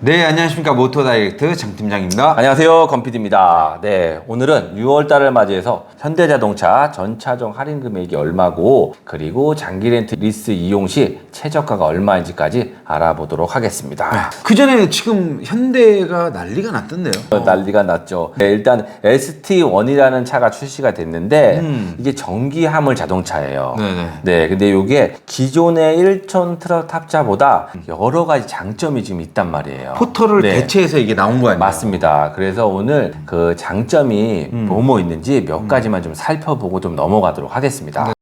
네, 안녕하십니까. 모토다이렉트 장팀장입니다. 안녕하세요, 건피디입니다. 네, 오늘은 6월달을 맞이해서 현대자동차 전차종 할인 금액이 얼마고, 그리고 장기 렌트 리스 이용 시 최저가가 얼마인지까지 알아보도록 하겠습니다. 그 전에 지금 현대가 난리가 났던데요. 난리가 났죠. 네, 일단 ST1이라는 차가 출시가 됐는데 이게 전기 화물 자동차예요. 네네. 네, 근데 이게 기존의 1톤 트럭 탑차보다 여러 가지 장점이 지금 있단 말이에요. 포터를 네. 대체해서 이게 나온 거 아니에요? 맞습니다. 그래서 오늘 그 장점이 뭐뭐 있는지 몇 가지만 좀 살펴보고 좀 넘어가도록 하겠습니다.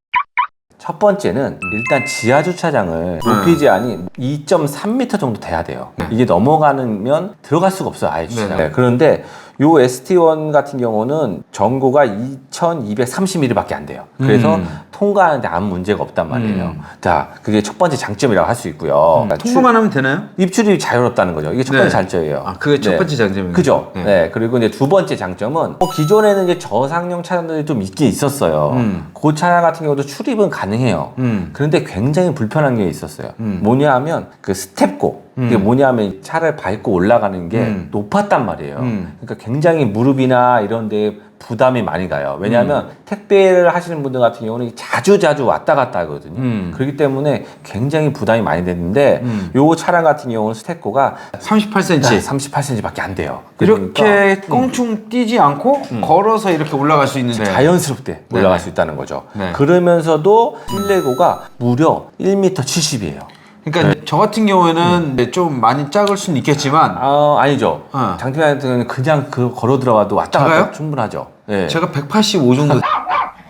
첫 번째는 일단 지하 주차장을 높이 제한이 2.3m 정도 돼야 돼요. 이게 넘어가면 들어갈 수가 없어요, 아예 주차장. 네. 그런데 요 ST1 같은 경우는 전고가 2230mm밖에 안 돼요. 그래서 통과하는데 아무 문제가 없단 말이에요. 자, 그게 첫 번째 장점이라고 할 수 있고요. 그러니까 통과만 하면 되나요? 입출입이 자유롭다는 거죠. 이게 첫 번째 네. 장점이에요. 아, 그게 첫 네. 번째 장점이에요. 그죠? 네. 네. 그리고 이제 두 번째 장점은 기존에는 이제 저상용 차량들이 좀 있긴 있었어요. 그 차량 같은 경우도 출입은 가능해요. 그런데 굉장히 불편한 게 있었어요. 뭐냐 하면 그 스텝고 이게 뭐냐 하면 차를 밟고 올라가는 게 높았단 말이에요. 그러니까 굉장히 무릎이나 이런 데 부담이 많이 가요. 왜냐하면 택배를 하시는 분들 같은 경우는 자주 왔다 갔다 하거든요. 그렇기 때문에 굉장히 부담이 많이 됐는데 요 차량 같은 경우는 스텝고가 38cm. 38cm밖에 안 돼요. 이렇게 껑충 뛰지 않고 걸어서 이렇게 올라갈 수 있는데 자연스럽게 올라갈 수 있다는 거죠. 그러면서도 실내고가 무려 1m 70이에요. 그러니까 저 같은 경우에는 좀 많이 작을 수는 있겠지만 아니죠. 장팀장한테는 그냥 걸어 들어가도 왔다 갔다 작아요? 충분하죠. 네. 제가 185 정도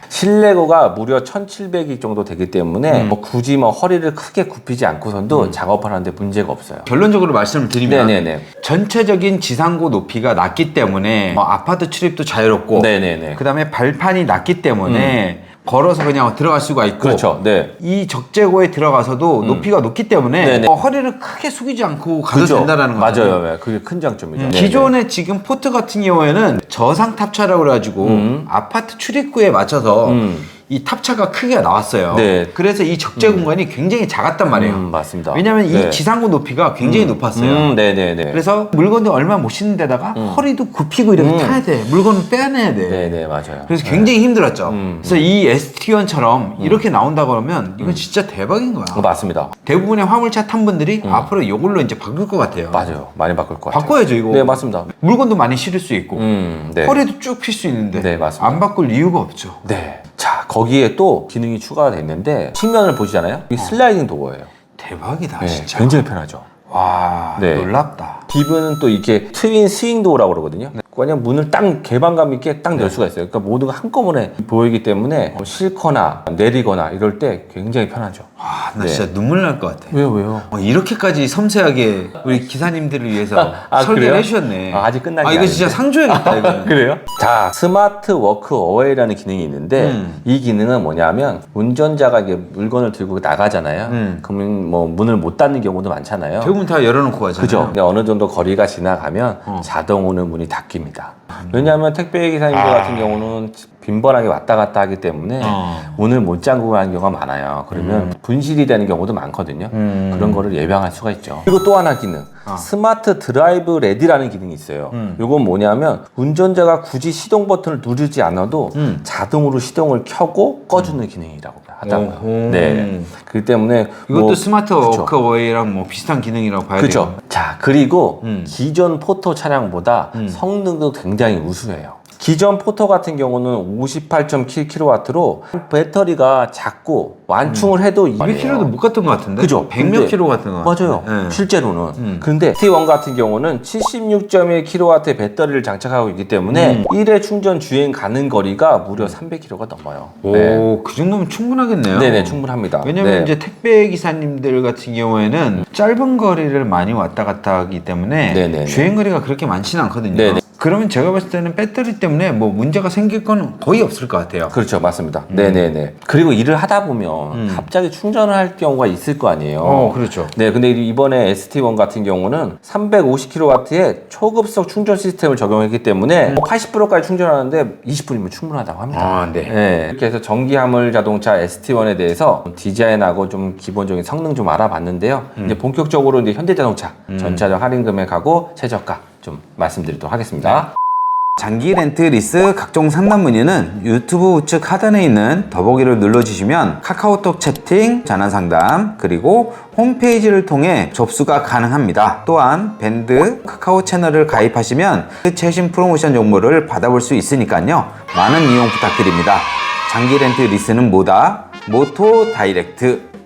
실내고가 무려 1700이 정도 되기 때문에 뭐 굳이 뭐 허리를 크게 굽히지 않고선도 작업하는데 문제가 없어요. 결론적으로 말씀을 드리면 네네네. 전체적인 지상고 높이가 낮기 때문에 뭐 아파트 출입도 자유롭고 네네네. 그다음에 발판이 낮기 때문에 걸어서 그냥 들어갈 수가 있고 그렇죠. 네. 이 적재고에 들어가서도 높이가 높기 때문에 네네. 허리를 크게 숙이지 않고 가도 그죠? 된다는 거죠. 맞아요. 네. 그게 큰 장점이죠. 네네. 기존에 지금 포트 같은 경우에는 저상 탑차라고 그래가지고 아파트 출입구에 맞춰서 이 탑차가 크기가 나왔어요. 네. 그래서 이 적재 공간이 굉장히 작았단 말이에요. 맞습니다. 왜냐하면 네. 이 지상고 높이가 굉장히 높았어요. 네네네. 그래서 물건도 얼마 못 싣는 데다가 허리도 굽히고 이렇게 타야 돼. 물건은 빼내야 돼. 네네, 맞아요. 그래서 굉장히 힘들었죠. 그래서 이 ST1처럼 이렇게 나온다고 그러면 이건 진짜 대박인 거야. 맞습니다. 대부분의 화물차 탄 분들이 앞으로 이걸로 이제 바꿀 것 같아요. 맞아요. 많이 바꿀 것 같아요. 바꿔야죠, 이거. 네, 맞습니다. 물건도 많이 실을 수 있고 네. 허리도 쭉 필 수 있는데 네, 맞습니다. 안 바꿀 이유가 없죠. 네. 자, 거기에 또 기능이 추가가 됐는데 측면을 보시잖아요. 이 슬라이딩 도어예요. 대박이다, 네, 진짜. 굉장히 편하죠. 와, 네. 놀랍다. 기브는 또 이게 트윈 스윙 도어라고 그러거든요. 그냥 문을 딱 개방감 있게 딱 열 수가 있어요. 그러니까 모든 거 한꺼번에 보이기 때문에 뭐 싣거나 내리거나 이럴 때 굉장히 편하죠. 와, 나 네. 진짜 눈물 날 것 같아. 왜요? 이렇게까지 섬세하게 우리 기사님들을 위해서 설계를 그래요? 해주셨네. 아직 끝난 게 이거 진짜 아닌데. 상 줘야겠다, 이거는. 그래요? 자, 스마트 워크 어웨이라는 기능이 있는데 이 기능은 뭐냐면 운전자가 이게 물건을 들고 나가잖아요. 그러면 뭐 문을 못 닫는 경우도 많잖아요. 대부분 다 열어놓고 가잖아요. 그죠? 근데 어느 정도 거리가 지나가면 자동으로 문이 닫힙니다. 왜냐하면 택배 기사님들 같은 경우는 빈번하게 왔다 갔다 하기 때문에 문을 못 잠그고 가는 경우가 많아요. 그러면 분실이 되는 경우도 많거든요. 그런 거를 예방할 수가 있죠. 그리고 또 하나 기능. 스마트 드라이브 레디라는 기능이 있어요. 이건 뭐냐면 운전자가 굳이 시동 버튼을 누르지 않아도 자동으로 시동을 켜고 꺼주는 기능이라고 하더라고요. 네. 그렇기 때문에 이것도 뭐, 스마트 그쵸. 워크어웨이랑 뭐 비슷한 기능이라고 봐야 그죠. 돼요. 자, 그리고 기존 포터 차량보다 성능도 굉장히 우수해요. 기존 포터 같은 경우는 58.7kW로 배터리가 작고 완충을 해도 200km도 못 갔던 것 같은데? 그죠. 100몇 근데 킬로 같은 것 맞아요. 같은데. 네. 실제로는. 근데 T1 같은 경우는 76.1kW의 배터리를 장착하고 있기 때문에 1회 충전 주행 가는 거리가 무려 300km가 넘어요. 오, 그 정도면 충분하겠네요. 네네, 충분합니다. 왜냐면 네. 이제 택배 기사님들 같은 경우에는 짧은 거리를 많이 왔다 갔다 하기 때문에 네네네. 주행 거리가 그렇게 많지는 않거든요. 네네. 그러면 제가 봤을 때는 배터리 때문에 뭐 문제가 생길 건 거의 없을 것 같아요. 그렇죠, 맞습니다. 네네네. 그리고 일을 하다 보면 갑자기 충전을 할 경우가 있을 거 아니에요. 그렇죠. 네, 근데 이번에 ST1 같은 경우는 350kW의 초급속 충전 시스템을 적용했기 때문에 80%까지 충전하는데 20분이면 충분하다고 합니다. 네. 이렇게 해서 전기화물 자동차 ST1에 대해서 디자인하고 좀 기본적인 성능 좀 알아봤는데요. 이제 본격적으로 이제 현대자동차 전차적 할인 금액하고 최저가 좀 말씀드리도록 하겠습니다. 장기 렌트 리스 각종 상담 문의는 유튜브 우측 하단에 있는 더보기를 눌러주시면 카카오톡 채팅, 전화 상담, 그리고 홈페이지를 통해 접수가 가능합니다. 또한 밴드 카카오 채널을 가입하시면 최신 프로모션 정보를 받아볼 수 있으니까요. 많은 이용 부탁드립니다. 장기 렌트 리스는 뭐다? 모토 다이렉트.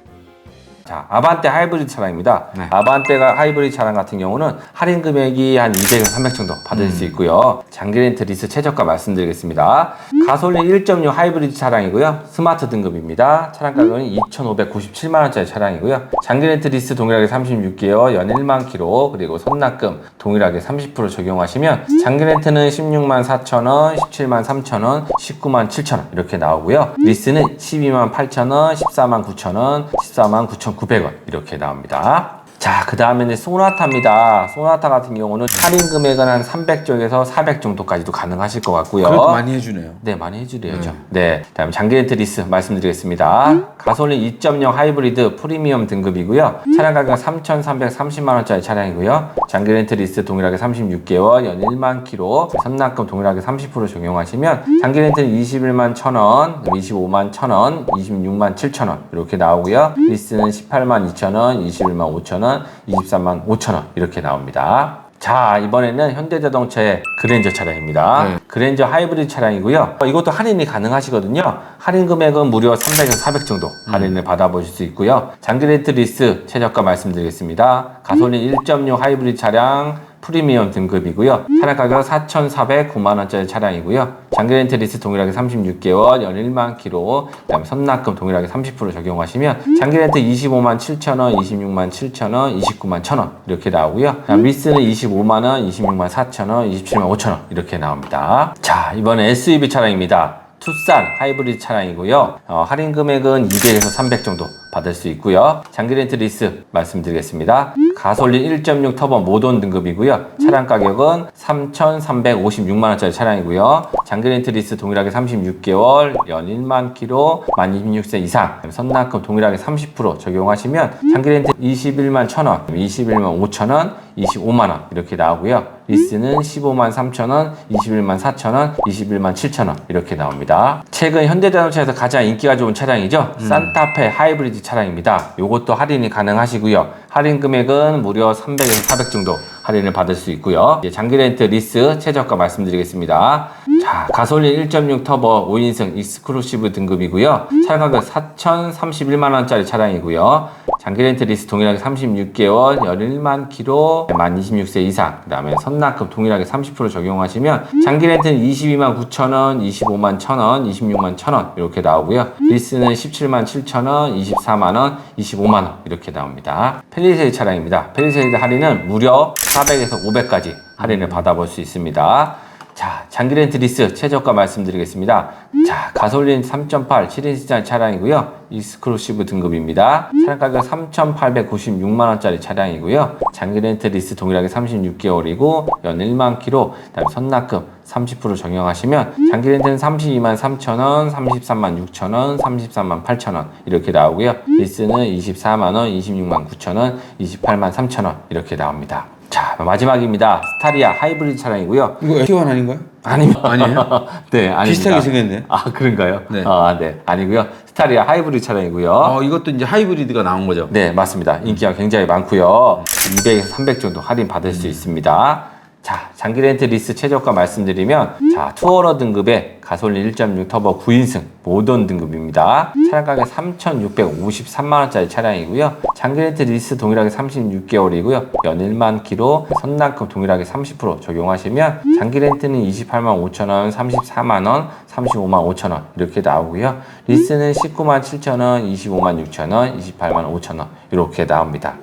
자, 아반떼 하이브리드 차량입니다. 네. 아반떼가 하이브리드 차량 같은 경우는 할인 금액이 한 200에서 300 정도 받을 수 있고요. 장기 렌트 리스 최저가 말씀드리겠습니다. 가솔린 1.6 하이브리드 차량이고요. 스마트 등급입니다. 차량 가격은 2,597만 원짜리 차량이고요. 장기 렌트 리스 동일하게 36개월, 연 1만 킬로, 그리고 선납금 동일하게 30% 적용하시면 장기 렌트는 16만 4천 원, 17만 3천 원, 19만 7천 원 이렇게 나오고요. 리스는 12만 8천 원, 14만 9천 원, 14만 9,900원 이렇게 나옵니다. 자, 그 다음에는 소나타입니다. 소나타 같은 경우는 할인 금액은 한 300쪽에서 400 정도까지도 가능하실 것 같고요. 그래도 많이 해주네요. 네, 많이 해주려죠. 네. 다음 장기 렌트 리스 말씀드리겠습니다. 가솔린 2.0 하이브리드 프리미엄 등급이고요. 차량 가격 3,330만 원짜리 차량이고요. 장기 렌트 리스 동일하게 36개월, 연 1만 킬로, 선납금 동일하게 30% 적용하시면 장기 렌트는 21만 1,000원, 25만 1,000원, 26만 7,000원 이렇게 나오고요. 리스는 18만 2,000원, 21만 5,000원, 23만 5천원 이렇게 나옵니다. 자, 이번에는 현대자동차의 그랜저 차량입니다. 그랜저 하이브리드 차량이고요. 이것도 할인이 가능하시거든요. 할인 금액은 무려 300에서 400 정도 할인을 받아보실 수 있고요. 장기 렌트 리스 최저가 말씀드리겠습니다. 가솔린 1.6 하이브리드 차량 프리미엄 등급이고요. 차량 가격 4,409만 원짜리 차량이고요. 장기 렌트 리스 동일하게 36개월, 연 1만 킬로, 그다음에 선납금 동일하게 30% 적용하시면 장기 렌트 25만 7천 원, 26만 7천 원, 29만 1천 원 이렇게 나오고요. 리스는 25만 원, 26만 4천 원, 27만 5천 원 이렇게 나옵니다. 자, 이번엔 SUV 차량입니다. 투싼 하이브리드 차량이고요. 할인 금액은 200에서 300 정도 받을 수 있고요. 장기 렌트 리스 말씀드리겠습니다. 가솔린 1.6 터보 모던 등급이고요. 차량 가격은 3,356만 원짜리 차량이고요. 장기 렌트 리스 동일하게 36개월, 연 1만 킬로, 만 26세 이상, 선납금 동일하게 30% 적용하시면 장기 렌트 21만 1,000원, 21만 5천원, 25만 원 이렇게 나오고요. 리스는 15만 3천 원, 21만 4천 원, 21만 7천 원 이렇게 나옵니다. 최근 현대자동차에서 가장 인기가 좋은 차량이죠. 산타페 하이브리드 차량입니다. 이것도 할인이 가능하시고요. 할인 금액은 무려 300에서 400 정도 할인을 받을 수 있고요. 장기 렌트 리스 최저가 말씀드리겠습니다. 자, 가솔린 1.6 터보 5인승 익스클루시브 등급이고요. 차량 가격 4,031만 원짜리 차량이고요. 장기 렌트 리스 동일하게 36개월, 연 1만 킬로, 만 26세 이상, 그 다음에 선납금 동일하게 30% 적용하시면 장기 렌트는 22만 9천 원, 25만 1천 원, 26만 1천 원 이렇게 나오고요. 리스는 17만 7천 원, 24만 원, 25만 원 이렇게 나옵니다. 펠리세이드 차량입니다. 펠리세이드 할인은 무려 400에서 500까지 할인을 받아볼 수 있습니다. 자, 장기 렌트 리스 최저가 말씀드리겠습니다. 자, 가솔린 3.8 7인승 차량이고요. 익스클루시브 등급입니다. 차량 가격 3,896만 원짜리 차량이고요. 장기 렌트 리스 동일하게 36개월이고 연 1만 킬로, 그다음에 선납금 30% 적용하시면 장기 렌트는 32만 3천 원, 33만 6천 원, 33만 8천 원 이렇게 나오고요. 리스는 24만 원, 26만 9천 원, 28만 3천 원 이렇게 나옵니다. 자, 마지막입니다. 스타리아 하이브리드 차량이고요. 이거 T1 아닌가요? 아닙니다. 아니에요? 네, 아닙니다. 비슷하게 생겼네. 아, 그런가요? 네. 네. 아니고요. 스타리아 하이브리드 차량이고요. 이것도 이제 하이브리드가 나온 거죠? 네, 맞습니다. 인기가 굉장히 많고요. 200에서 300 정도 할인 받을 수 있습니다. 자, 장기 렌트 리스 최저가 말씀드리면 자, 투어러 등급의 가솔린 1.6 터보 9인승 모던 등급입니다. 차량 가격 3,653만 원짜리 차량이고요. 장기 렌트 리스 동일하게 36개월이고요. 연 1만 킬로, 선납금 동일하게 30% 적용하시면 장기 렌트는 28만 5천 원, 34만 원, 35만 5천 원 이렇게 나오고요. 리스는 19만 7천 원, 25만 6천 원, 28만 5천 원 이렇게 나옵니다.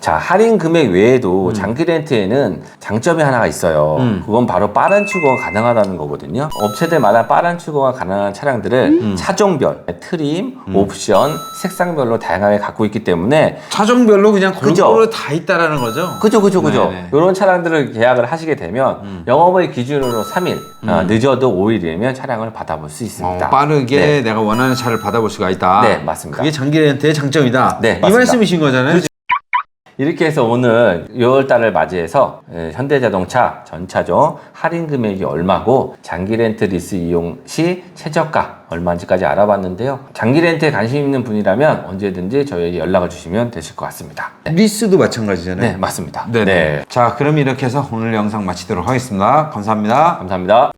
자, 할인 금액 외에도 장기 렌트에는 장점이 하나가 있어요. 그건 바로 빠른 출고가 가능하다는 거거든요. 업체들마다 빠른 출고가 가능한 차량들을 차종별, 트림, 옵션, 색상별로 다양하게 갖고 있기 때문에 차종별로 그냥 그죠. 골고루 다 있다라는 거죠. 그죠. 네네. 이런 차량들을 계약을 하시게 되면 영업일 기준으로 3일, 늦어도 5일이면 차량을 받아볼 수 있습니다. 빠르게 네. 내가 원하는 차를 받아볼 수가 있다. 네, 맞습니다. 그게 장기 렌트의 장점이다. 네, 이 맞습니다. 말씀이신 거잖아요. 이렇게 해서 오늘 6월달을 맞이해서 현대자동차 전차종 할인 금액이 얼마고 장기 렌트 리스 이용 시 최저가 얼마인지까지 알아봤는데요. 장기 렌트에 관심 있는 분이라면 언제든지 저희에게 연락을 주시면 되실 것 같습니다. 리스도 마찬가지잖아요. 네, 맞습니다. 네. 자, 그럼 이렇게 해서 오늘 영상 마치도록 하겠습니다. 감사합니다. 감사합니다.